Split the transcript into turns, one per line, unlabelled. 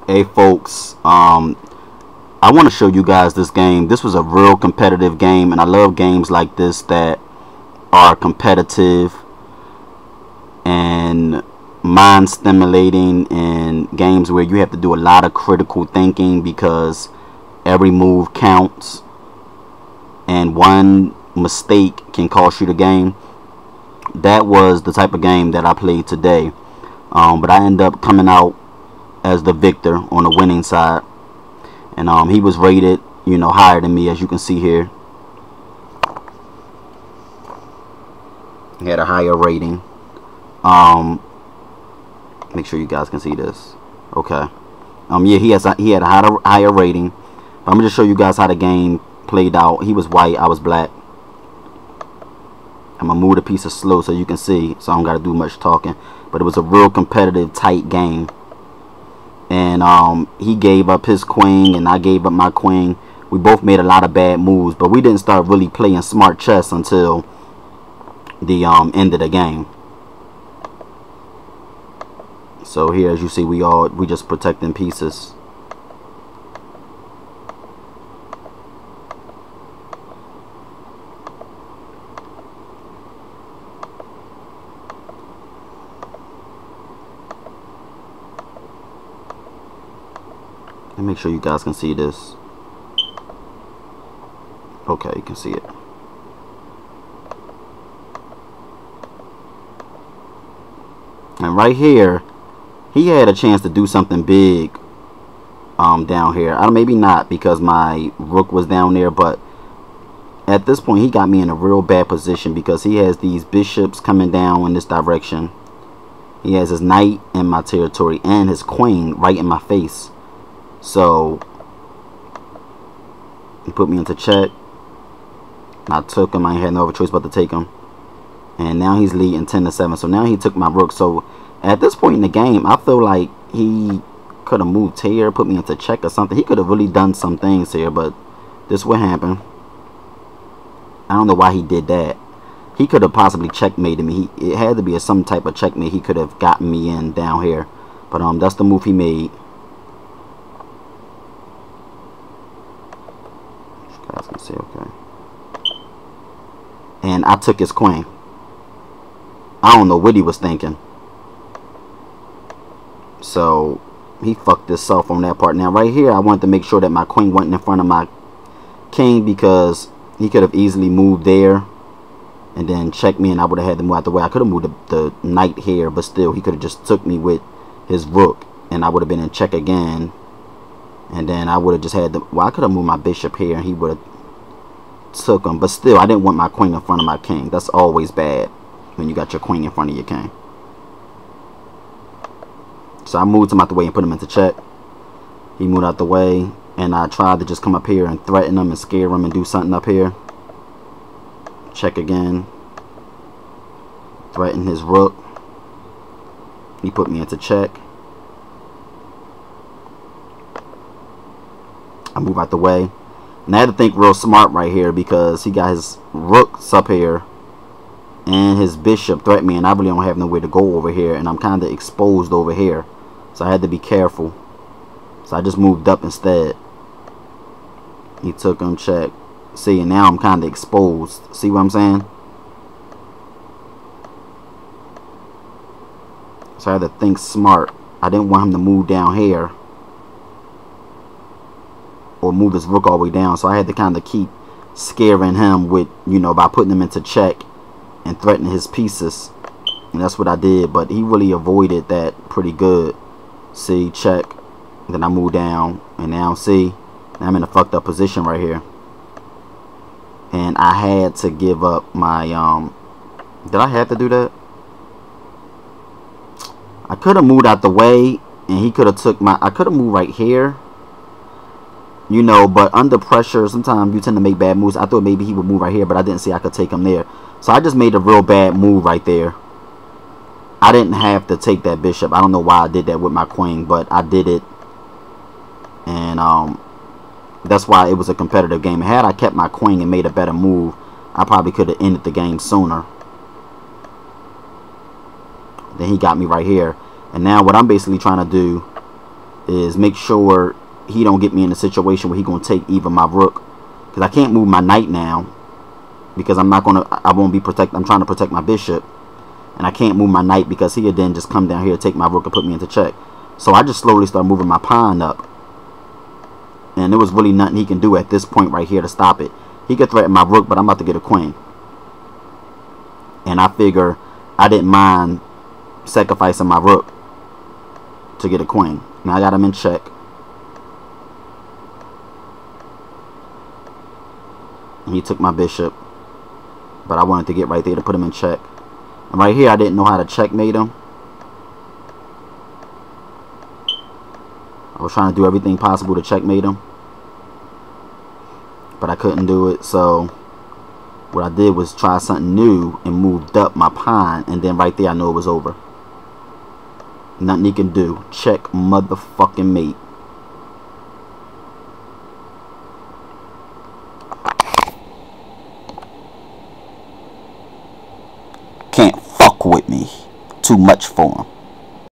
Hey folks, I want to show you guys this game. This was a real competitive game, and I love games like this that are competitive and mind stimulating, and games where you have to do a lot of critical thinking because every move counts and one mistake can cost you the game. That was the type of game that I played today, but I ended up coming out as the victor on the winning side, and he was rated, you know, higher than me, as you can see here. He had a higher rating. Make sure you guys can see this. Okay. Yeah, he had a higher rating. But I'm gonna just show you guys how the game played out. He was white, I was black. I'm gonna move the piece of slow so you can see, so I don't gotta do much talking. But it was a real competitive, tight game. And he gave up his queen and I gave up my queen. We both made a lot of bad moves, but we didn't start really playing smart chess until the end of the game. So here, as you see, we just protecting pieces. Let me make sure you guys can see this. Okay, you can see it. And right here, he had a chance to do something big down here. Maybe not, because my rook was down there, but at this point he got me in a real bad position because he has these bishops coming down in this direction. He has his knight in my territory and his queen right in my face. So he put me into check. I took him. I ain't had no other choice but to take him. And now he's leading 10-7. So now he took my rook. So at this point in the game, I feel like he could have moved here, put me into check or something. He could have really done some things here, but this what happened. I don't know why he did that. He could have possibly checkmated me. It had to be some type of checkmate. He could have gotten me in down here. But that's the move he made. You guys can see, okay. And I took his queen. I don't know what he was thinking. So he fucked himself on that part. Now right here, I wanted to make sure that my queen wasn't in front of my king, because he could have easily moved there and then checked me, and I would have had to move out the way. I could have moved the knight here, but still he could have just took me with his rook and I would have been in check again. And then I would have just had to, well, I could have moved my bishop here and he would have took him, but still I didn't want my queen in front of my king. That's always bad when you got your queen in front of your king. So I moved him out the way and put him into check. He moved out the way, and I tried to just come up here and threaten him and scare him and do something up here. Check again. Threaten his rook. He put me into check. I move out the way. And I had to think real smart right here, because he got his rooks up here and his bishop threatened me, and I really don't have nowhere to go over here, and I'm kind of exposed over here. So I had to be careful. So I just moved up instead. He took him, check. See, and now I'm kind of exposed. See what I'm saying? So I had to think smart. I didn't want him to move down here or move his rook all the way down. So I had to kind of keep scaring him with, you know, by putting him into check and threatening his pieces. And that's what I did. But he really avoided that pretty good. See, check. Then I moved down. And now, see, I'm in a fucked up position right here. And I had to give up my, did I have to do that? I could have moved out the way, and he could have took my, I could have moved right here. You know, but under pressure, sometimes you tend to make bad moves. I thought maybe he would move right here, but I didn't see I could take him there. So I just made a real bad move right there. I didn't have to take that bishop. I don't know why I did that with my queen, but I did it. And that's why it was a competitive game. Had I kept my queen and made a better move, I probably could have ended the game sooner. Then he got me right here. And now what I'm basically trying to do is make sure he don't get me in a situation where he gonna take even my rook, because I can't move my knight now because I won't be protect. I'm trying to protect my bishop, and I can't move my knight because he'll then just come down here, take my rook, and put me into check. So I just slowly start moving my pawn up, and there was really nothing he can do at this point right here to stop it. He could threaten my rook, but I'm about to get a queen, and I figure I didn't mind sacrificing my rook to get a queen. Now I got him in check. He took my bishop, but I wanted to get right there to put him in check. And right here I didn't know how to checkmate him. I was trying to do everything possible to checkmate him, but I couldn't do it. So what I did was try something new and moved up my pawn, and then right there I knew it was over. Nothing he can do. Check motherfucking mate. Can't fuck with me. Too much for him.